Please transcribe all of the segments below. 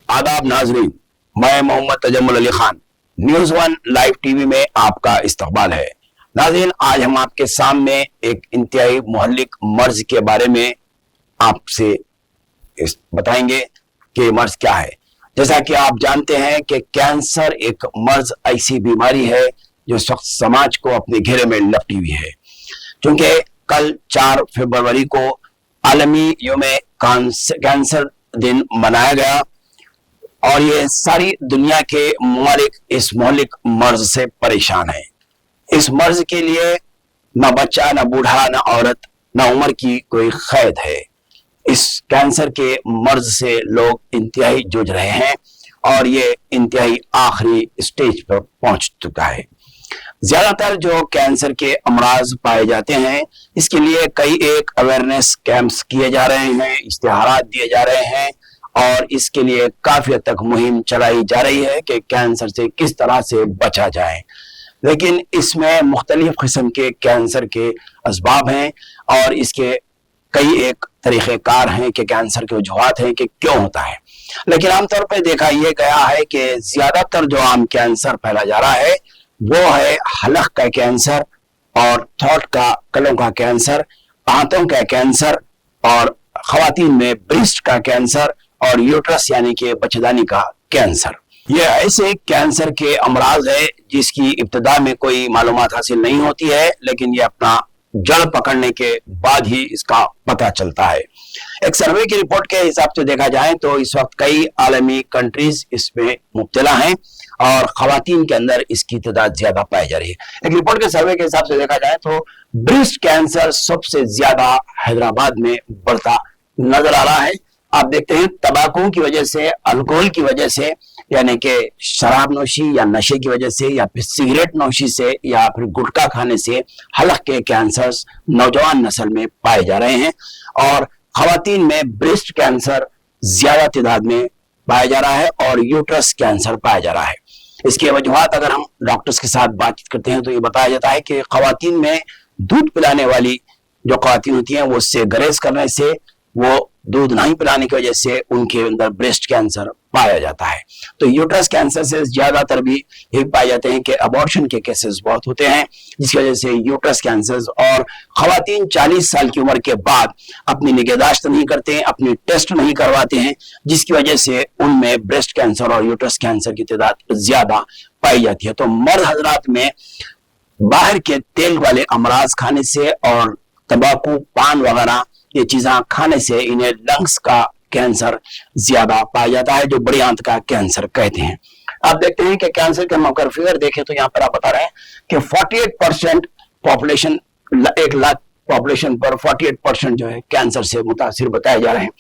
आदाब नाजरीन, मैं Mohammad Tajammul Ali Khan, news one live TV में आपका इस्तकबाल है। नाज़रीन, आज हम आपके सामने एक इंतहाई मुहल्लिक मर्ज के बारे में आपसे बताएंगे कि मर्ज क्या है। जैसा कि आप जानते हैं कि कैंसर एक मर्ज ऐसी बीमारी है जो समाज को अपने घेरे में लपटी हुई है। क्योंकि कल 4 फरवरी को आलमी यौम कैंसर दिन मनाया गया और ये सारी दुनिया के ममालिक इस मुहल्लिक मर्ज से परेशान हैं। इस मर्ज के लिए न बच्चा, न बूढ़ा, न औरत, न उम्र की कोई कैद है। इस कैंसर के मर्ज से लोग इंतहाई जूझ रहे हैं और ये इंतहाई आखिरी स्टेज पर पहुंच चुका है। ज्यादातर जो कैंसर के अमराज पाए जाते हैं, इसके लिए कई एक अवेयरनेस कैंप्स किए जा रहे हैं, इश्तिहारात दिए जा रहे हैं और इसके लिए काफी हद तक मुहिम चलाई जा रही है कि कैंसर से किस तरह से बचा जाए। लेकिन इसमें मुख्तलिफ किस्म के कैंसर के असबाब हैं और इसके कई एक तरीक़ेकार हैं कि कैंसर के वजूहात हैं कि क्यों होता है। लेकिन आमतौर पर देखा यह गया है कि ज्यादातर जो आम कैंसर फैला जा रहा है वो है हलक का कैंसर और थ्रोट का, कलों का कैंसर, आंतों का कैंसर और खवातीन में ब्रेस्ट का कैंसर और यूट्रस यानी कि बच्चेदानी का कैंसर। ये ऐसे कैंसर के अमराज है जिसकी इब्तिदा में कोई मालूमात हासिल नहीं होती है, लेकिन ये अपना जड़ पकड़ने के बाद ही इसका पता चलता है। एक सर्वे की रिपोर्ट के हिसाब से देखा जाए तो इस वक्त कई आलमी कंट्रीज इसमें मुब्तला हैं और खवातीन के अंदर इसकी तादाद ज्यादा पाई जा रही है। एक रिपोर्ट के सर्वे के हिसाब से देखा जाए तो ब्रेस्ट कैंसर सबसे ज्यादा हैदराबाद में बढ़ता नजर आ रहा है। आप देखते हैं तंबाकू की वजह से, अल्कोहल की वजह से, यानी कि शराब नोशी या नशे की वजह से या फिर सिगरेट नोशी से या फिर गुटखा खाने से हलक के कैंसर्स नौजवान नस्ल में पाए जा रहे हैं और खवातीन में ब्रेस्ट कैंसर ज्यादा तादाद में पाया जा रहा है और यूट्रस कैंसर पाया जा रहा है। इसके वजूहात अगर हम डॉक्टर्स के साथ बातचीत करते हैं तो ये बताया जाता है कि खवातीन में दूध पिलाने वाली जो खवातीन होती हैं वो उससे गरेज करने से, वो दूध नहीं पिलाने की वजह से उनके अंदर ब्रेस्ट कैंसर पाया जाता है। तो यूट्रस कैंसर से ज्यादातर भी ये पाए जाते हैं कि अबॉर्शन के केसेस बहुत होते हैं, जिसकी वजह से यूट्रस कैंसर। और खवातीन 40 साल की उम्र के बाद अपनी निगहदाश्त नहीं करते हैं, अपनी टेस्ट नहीं करवाते हैं, जिसकी वजह से उनमें ब्रेस्ट कैंसर और यूट्रस कैंसर की तादाद ज्यादा पाई जाती है। तो मर्द हजरात में बाहर के तेल वाले अमराज खाने से और तंबाकू, पान वगैरह ये चीजें खाने से इन्हें लंग्स का कैंसर ज्यादा पाया जाता है, जो बड़ी आंत का कैंसर कहते हैं। आप देखते हैं कि कैंसर के मौका फिगर देखें तो यहाँ पर आप बता रहे हैं कि 48% पॉपुलेशन, 1 लाख पॉपुलेशन पर 48% जो है कैंसर से मुतासिर बताए जा रहे हैं।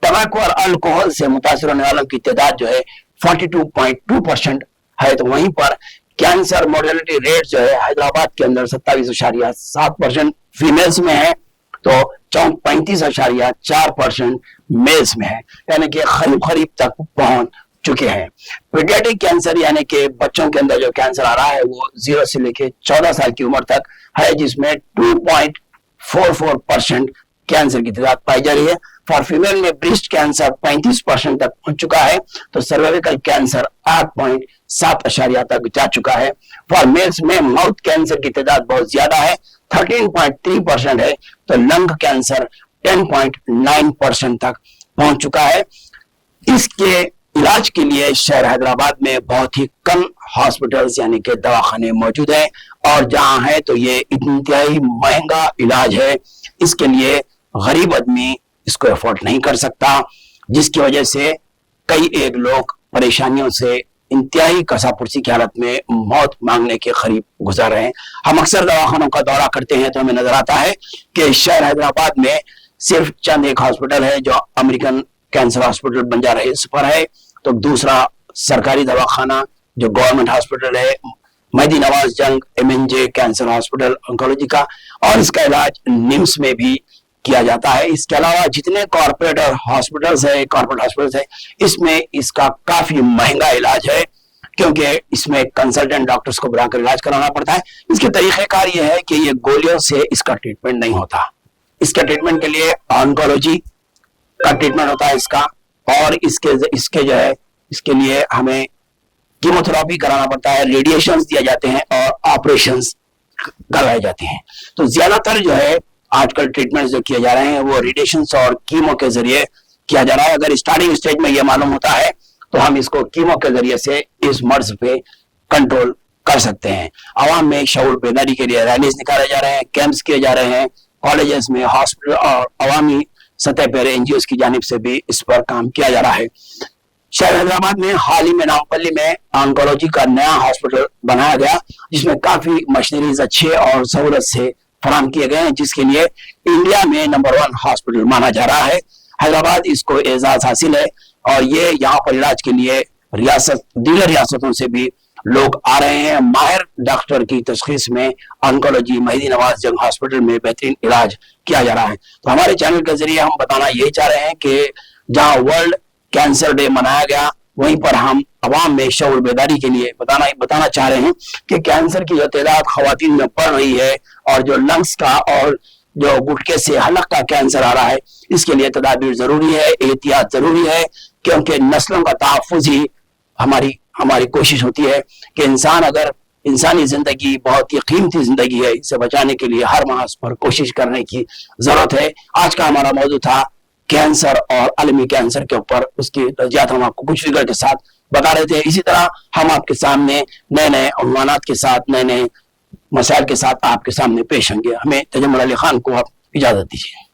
तंबाकू और अल्कोहल से मुतासिर होने वालों की तादाद जो है 42.2% है। तो वहीं पर कैंसर मोर्टेलिटी रेट जो है हैदराबाद के अंदर 27.7% फीमेल्स में है, तो 35.4% मेल्स में है, यानी कि करीब तक पहुंच चुके हैं। पीडियाट्रिक कैंसर यानी कि बच्चों के अंदर जो कैंसर आ रहा है वो 0 से लेके 14 साल की उम्र तक है, जिसमें 2.44% कैंसर की तादाद पाई जा रही है। फॉर फीमेल में ब्रेस्ट कैंसर 35% तक पहुंच चुका है, तो सर्वाइकल कैंसर 8.7 तक जा चुका है। फॉर मेल्स में माउथ कैंसर की तादाद बहुत ज्यादा है, 13.3% है, तो लंग कैंसर 10.9% तक पहुंच चुका है। इसके इलाज के लिए शहर हैदराबाद में बहुत ही कम हॉस्पिटल्स यानी कि दवाखाने मौजूद हैं और जहां है तो ये इंतहाई महंगा इलाज है। इसके लिए गरीब आदमी इसको अफोर्ड नहीं कर सकता, जिसकी वजह से कई एक लोग परेशानियों से इंतहाई कसापुरसी की हालत में मौत मांगने के करीब गुजर रहे हैं। हम अक्सर दवाखानों का दौरा करते हैं तो हमें नजर आता है कि शहर हैदराबाद में सिर्फ चंद एक हॉस्पिटल है जो American cancer hospital Banjara hills पर है, तो दूसरा सरकारी दवाखाना जो गवर्नमेंट हॉस्पिटल है मेहदी नवाज जंग MNJ कैंसर हॉस्पिटल ऑन्कोलॉजी का, और इसका इलाज निम्स में भी किया जाता है। इसके अलावा जितने कॉर्पोरेट हॉस्पिटल्स है इसमें इसका काफी महंगा इलाज है, क्योंकि इसमें कंसल्टेंट डॉक्टर्स को बुलाकर इलाज कराना पड़ता है। इसके तरीक़ेकार ये है कि ये गोलियों से इसका ट्रीटमेंट नहीं होता, इसके ट्रीटमेंट के लिए ऑन्कोलॉजी का ट्रीटमेंट होता है इसका, और इसके जो है اس کے لیے ہمیں کیموتھراپی کرانا پڑتا ہے, ریڈیشنز دیا جاتے ہیں اور آپریشنز کروائے جاتے ہیں. تو زیادہ تر جو ہے آج کل ٹریٹمنٹ جو کیے جا رہے ہیں وہ ریڈیشنز اور کیمو کے ذریعے کیا جا رہا ہے. اگر اسٹارٹنگ اسٹیج میں یہ معلوم ہوتا ہے تو ہم اس کو کیمو کے ذریعے سے اس مرض پہ کنٹرول کر سکتے ہیں. عوام میں شعور بیداری کے لیے ریلیز نکالے جا رہے ہیں, کیمپس کیے جا رہے ہیں, کالجز میں, ہاسپٹل اور عوامی سطح پر NGOs کی جانب سے بھی اس پر کام کیا جا رہا ہے. شہر حیدرآباد میں حال ہی میں نامپلی میں آنکولوجی کا نیا ہاسپٹل بنایا گیا جس میں کافی مشینریز اچھے اور سہولت سے فراہم کیے گئے ہیں, جس کے لیے انڈیا میں نمبر 1 ہاسپٹل مانا جا رہا ہے. حیدرآباد اس کو اعزاز حاصل ہے اور یہ یہاں پر علاج کے لیے دیگر ریاستوں سے بھی لوگ آ رہے ہیں. ماہر ڈاکٹر کی تشخیص میں آنکولوجی مہدی نواز جنگ ہاسپٹل میں بہترین علاج کیا جا رہا ہے. تو ہمارے چینل کے ذریعے ہم بتانا یہی چاہ رہے ہیں کہ جہاں ورلڈ کینسر ڈے منایا گیا وہیں پر ہم عوام میں شعور بیداری کے لیے بتانا چاہ رہے ہیں کہ کینسر کی جو تعداد خواتین میں بڑھ رہی ہے اور جو لنگس کا اور جو گٹکے سے حلق کا کینسر آ رہا ہے, اس کے لیے تدابیر ضروری ہے, احتیاط ضروری ہے, کیونکہ نسلوں کا تحفظ ہی ہماری کوشش ہوتی ہے کہ انسانی زندگی بہت ہی قیمتی زندگی ہے, اسے بچانے کے لیے ہر محاذ پر کوشش کرنے کی ضرورت ہے. آج کا ہمارا موضوع تھا کینسر اور عالمی کینسر کے اوپر, اس کی تجزیات ہم آپ کو کچھ فگر کے ساتھ بتا رہے تھے. اسی طرح ہم آپ کے سامنے نئے عنوانات کے ساتھ, نئے مسائل کے ساتھ آپ کے سامنے پیش ہوں گے. ہمیں تجمل علی خان کو آپ اجازت دیجیے.